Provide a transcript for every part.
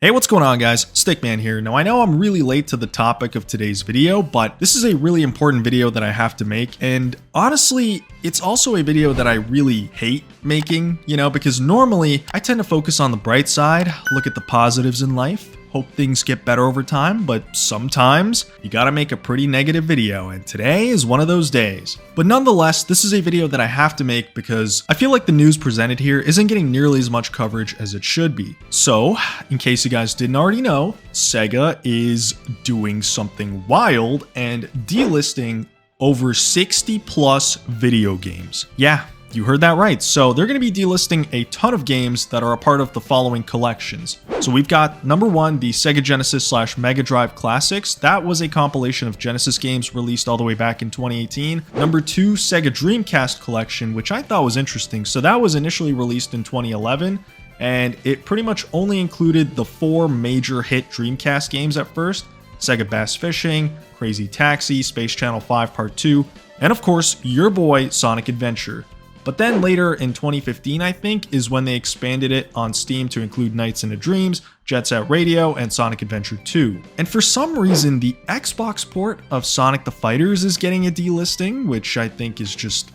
Hey, what's going on guys? Stickman here. Now I know I'm really late to the topic of today's video, but this is a really important video that I have to make, and honestly, it's also a video that I really hate making, because normally I tend to focus on the bright side, look at the positives in life, hope things get better over time, but sometimes you gotta make a pretty negative video, and today is one of those days. But nonetheless, this is a video that I have to make because I feel like the news presented here isn't getting nearly as much coverage as it should be. So, in case you guys didn't already know, Sega is doing something wild and delisting over 60 plus video games. Yeah, you heard that right. So they're going to be delisting a ton of games that are a part of the following collections. So we've got number one, the Sega Genesis / Mega Drive Classics. That was a compilation of Genesis games released all the way back in 2018. Number two, Sega Dreamcast Collection, which I thought was interesting. So that was initially released in 2011, and it pretty much only included the 4 major hit Dreamcast games at first: Sega Bass Fishing, Crazy Taxi, Space Channel 5 Part 2, and of course, your boy Sonic Adventure. But then later in 2015, I think, is when they expanded it on Steam to include Nights into Dreams, Jet Set Radio, and Sonic Adventure 2. And for some reason, the Xbox port of Sonic the Fighters is getting a delisting, which I think is just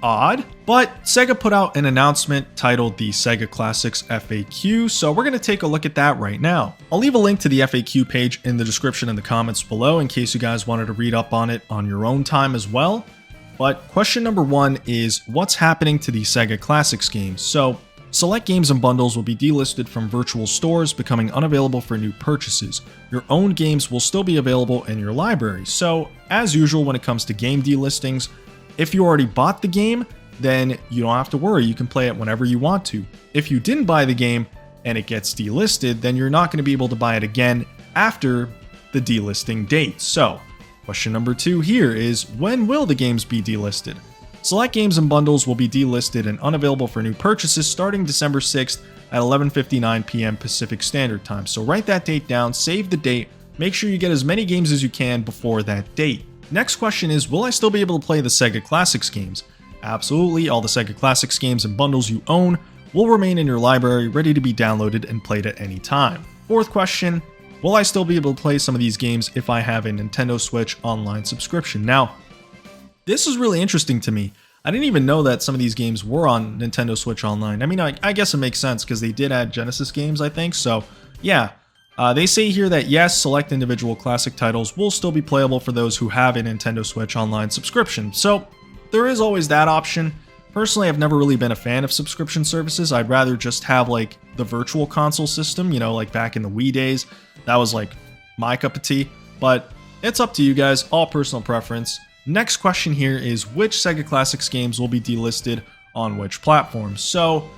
odd. But Sega put out an announcement titled the Sega Classics FAQ, so we're going to take a look at that right now. I'll leave a link to the FAQ page in the description in the comments below in case you guys wanted to read up on it on your own time as well. But question number one is, what's happening to the Sega Classics games? So, select games and bundles will be delisted from virtual stores, becoming unavailable for new purchases. Your own games will still be available in your library. So, as usual when it comes to game delistings, if you already bought the game, then you don't have to worry, you can play it whenever you want to. If you didn't buy the game and it gets delisted, then you're not going to be able to buy it again after the delisting date. So, question number two here is, when will the games be delisted? Select games and bundles will be delisted and unavailable for new purchases starting December 6th at 11:59 p.m. Pacific Standard Time. So write that date down, save the date, make sure you get as many games as you can before that date. Next question is, will I still be able to play the Sega Classics games? Absolutely, all the Sega Classics games and bundles you own will remain in your library, ready to be downloaded and played at any time. Fourth question, will I still be able to play some of these games if I have a Nintendo Switch Online subscription? Now, this is really interesting to me. I didn't even know that some of these games were on Nintendo Switch Online. I mean, I guess it makes sense because they did add Genesis games, I think. So, yeah. They say here that yes, select individual classic titles will still be playable for those who have a Nintendo Switch Online subscription. So, there is always that option. Personally, I've never really been a fan of subscription services. I'd rather just have like the virtual console system, like back in the Wii days. That was like my cup of tea, but it's up to you guys, all personal preference. Next question here is, which Sega Classics games will be delisted on which platforms? So,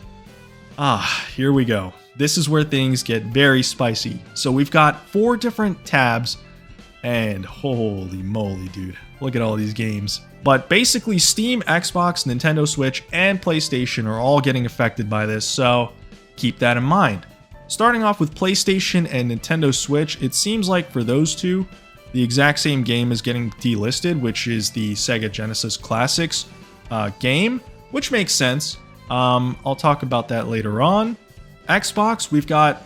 here we go. This is where things get very spicy. So we've got 4 different tabs, and holy moly, dude. Look at all these games. But basically, Steam, Xbox, Nintendo Switch, and PlayStation are all getting affected by this, so keep that in mind. Starting off with PlayStation and Nintendo Switch, it seems like for those two, the exact same game is getting delisted, which is the Sega Genesis Classics game, which makes sense. I'll talk about that later on. Xbox, we got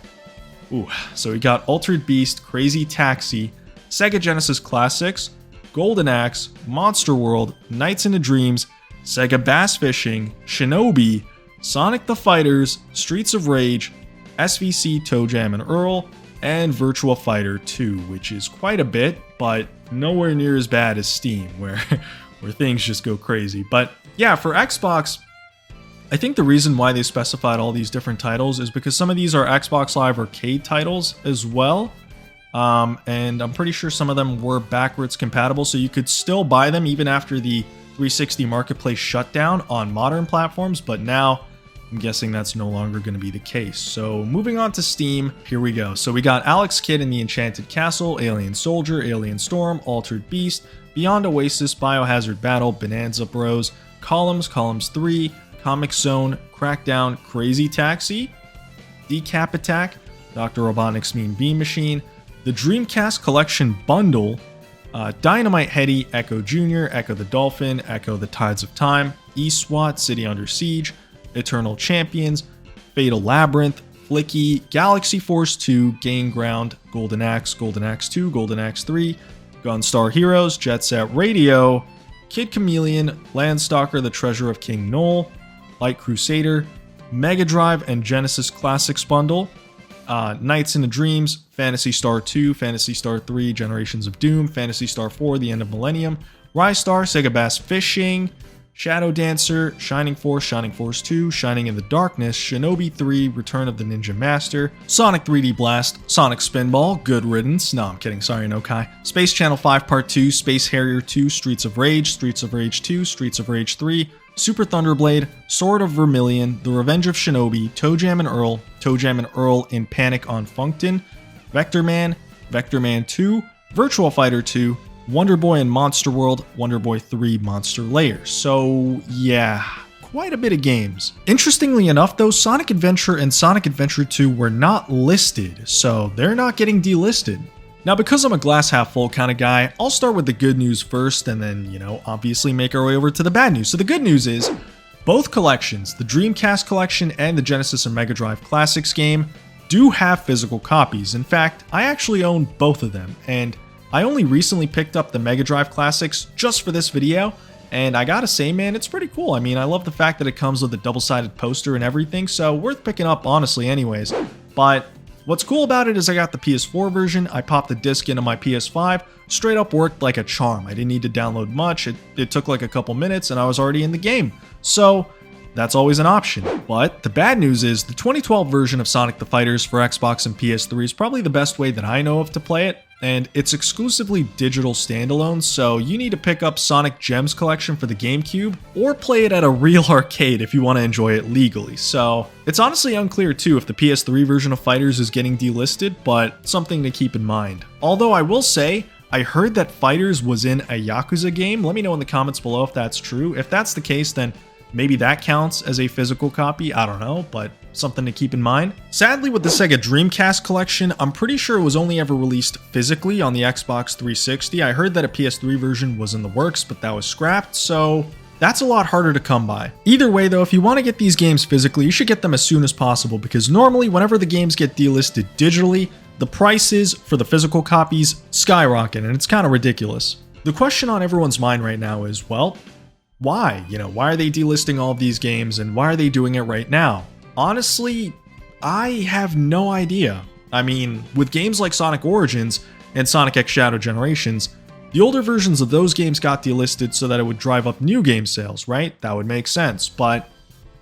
Altered Beast, Crazy Taxi, Sega Genesis Classics, Golden Axe, Monster World, Nights into Dreams, Sega Bass Fishing, Shinobi, Sonic the Fighters, Streets of Rage, SVC Toe Jam and Earl, and Virtua Fighter 2, which is quite a bit, but nowhere near as bad as Steam, where things just go crazy. But yeah, for Xbox, I think the reason why they specified all these different titles is because some of these are Xbox Live Arcade titles as well. And I'm pretty sure some of them were backwards compatible, so you could still buy them even after the 360 Marketplace shutdown on modern platforms, but now I'm guessing that's no longer going to be the case. So moving on to Steam, here we go. So we got Alex Kidd in the Enchanted Castle, Alien Soldier, Alien Storm, Altered Beast, Beyond Oasis, Biohazard Battle, Bonanza Bros, Columns 3, Comix Zone, Crackdown, Crazy Taxi, Decap Attack, Dr. Robotnik's Mean Bean Machine, the Dreamcast Collection Bundle, Dynamite Headdy, Ecco Jr., Ecco the Dolphin, Ecco the Tides of Time, ESWAT, City Under Siege, Eternal Champions, Fatal Labyrinth, Flicky, Galaxy Force 2, Gain Ground, Golden Axe, Golden Axe 2, Golden Axe 3, Gunstar Heroes, Jet Set Radio, Kid Chameleon, Landstalker, The Treasure of King Nole, Light Crusader, Mega Drive and Genesis Classics Bundle, Nights into Dreams, Phantasy Star 2, Phantasy Star 3, Generations of Doom, Phantasy Star 4, The End of Millennium, Rise Star, Sega Bass Fishing, Shadow Dancer, Shining Force 2, Shining in the Darkness, Shinobi 3, Return of the Ninja Master, Sonic 3D Blast, Sonic Spinball, Good Riddance, no I'm kidding, sorry no Kai, Space Channel 5 Part 2, Space Harrier 2, Streets of Rage 2, Streets of Rage 3, Super Thunderblade, Sword of Vermilion, The Revenge of Shinobi, ToeJam and Earl in Panic on Funkton, Vector Man 2, Virtua Fighter 2, Wonder Boy and Monster World, Wonder Boy 3 Monster Lair. So yeah, quite a bit of games. Interestingly enough though, Sonic Adventure and Sonic Adventure 2 were not listed, so they're not getting delisted. Now because I'm a glass half full kind of guy, I'll start with the good news first and then, obviously make our way over to the bad news. So the good news is, both collections, the Dreamcast Collection and the Genesis and Mega Drive Classics game, do have physical copies. In fact, I actually own both of them, and I only recently picked up the Mega Drive Classics just for this video, and I gotta say man, it's pretty cool. I mean, I love the fact that it comes with a double-sided poster and everything, so worth picking up honestly anyways. But what's cool about it is I got the PS4 version, I popped the disc into my PS5, straight up worked like a charm. I didn't need to download much, it took like a couple minutes and I was already in the game. So that's always an option. But the bad news is the 2012 version of Sonic the Fighters for Xbox and PS3 is probably the best way that I know of to play it, and it's exclusively digital standalone, so you need to pick up Sonic Gems Collection for the GameCube, or play it at a real arcade if you want to enjoy it legally. So it's honestly unclear too if the PS3 version of Fighters is getting delisted, but something to keep in mind. Although I will say, I heard that Fighters was in a Yakuza game. Let me know in the comments below if that's true. If that's the case, then maybe that counts as a physical copy, I don't know, but something to keep in mind. Sadly, with the Sega Dreamcast Collection, I'm pretty sure it was only ever released physically on the Xbox 360. I heard that a PS3 version was in the works, but that was scrapped, so that's a lot harder to come by. Either way though, if you want to get these games physically, you should get them as soon as possible, because normally whenever the games get delisted digitally, the prices for the physical copies skyrocket, and it's kind of ridiculous. The question on everyone's mind right now is, well, why? Why are they delisting all of these games and why are they doing it right now? Honestly, I have no idea. I mean, with games like Sonic Origins and Sonic X Shadow Generations, the older versions of those games got delisted so that it would drive up new game sales, right? That would make sense, but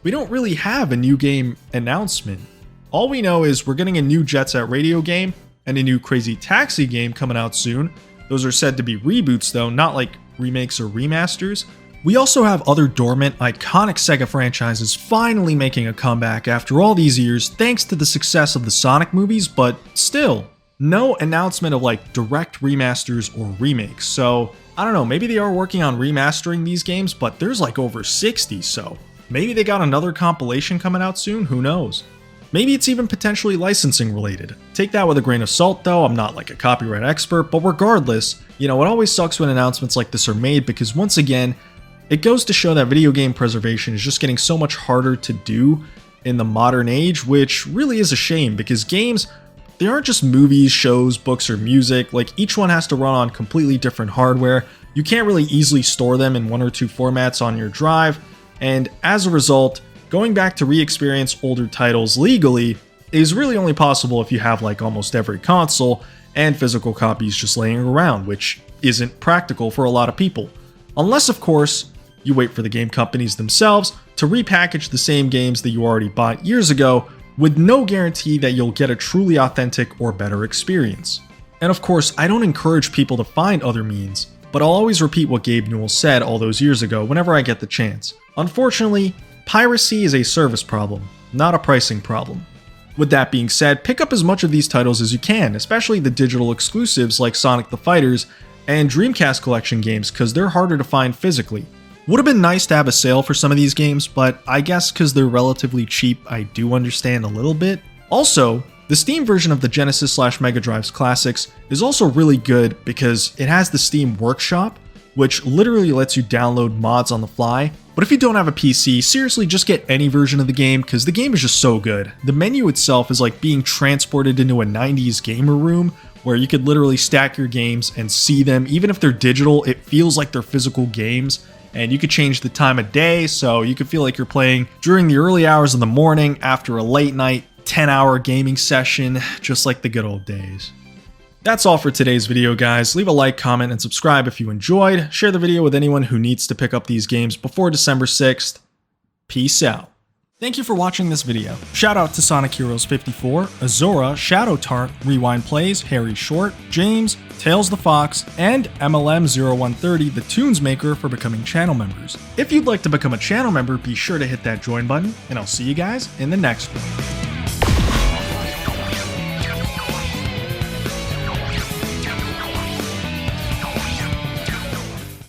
we don't really have a new game announcement. All we know is we're getting a new Jet Set Radio game and a new Crazy Taxi game coming out soon. Those are said to be reboots though, not like remakes or remasters. We also have other dormant, iconic Sega franchises finally making a comeback after all these years thanks to the success of the Sonic movies, but still, no announcement of like direct remasters or remakes. So, I don't know, maybe they are working on remastering these games, but there's like over 60, so maybe they got another compilation coming out soon, who knows? Maybe it's even potentially licensing related. Take that with a grain of salt though, I'm not like a copyright expert, but regardless, it always sucks when announcements like this are made because once again, it goes to show that video game preservation is just getting so much harder to do in the modern age, which really is a shame because games, they aren't just movies, shows, books, or music. Like each one has to run on completely different hardware. You can't really easily store them in one or two formats on your drive, and as a result, going back to re-experience older titles legally is really only possible if you have like almost every console and physical copies just laying around, which isn't practical for a lot of people. Unless, of course, you wait for the game companies themselves to repackage the same games that you already bought years ago with no guarantee that you'll get a truly authentic or better experience. And of course, I don't encourage people to find other means, but I'll always repeat what Gabe Newell said all those years ago whenever I get the chance. Unfortunately, piracy is a service problem, not a pricing problem. With that being said, pick up as much of these titles as you can, especially the digital exclusives like Sonic the Fighters and Dreamcast Collection games because they're harder to find physically. Would have been nice to have a sale for some of these games, but I guess because they're relatively cheap, I do understand a little bit. Also, the Steam version of the Genesis/Mega Drive's classics is also really good because it has the Steam Workshop, which literally lets you download mods on the fly. But if you don't have a PC, seriously just get any version of the game because the game is just so good. The menu itself is like being transported into a 90s gamer room where you could literally stack your games and see them. Even if they're digital, it feels like they're physical games. And you could change the time of day, so you could feel like you're playing during the early hours of the morning after a late night 10-hour gaming session, just like the good old days. That's all for today's video, guys. Leave a like, comment, and subscribe if you enjoyed. Share the video with anyone who needs to pick up these games before December 6th. Peace out. Thank you for watching this video. Shout out to Sonic Heroes 54, Azora, Shadow Tart, Rewind Plays, Harry Short, James, Tails the Fox, and MLM0130, the Tunes Maker, for becoming channel members. If you'd like to become a channel member, be sure to hit that join button, and I'll see you guys in the next one.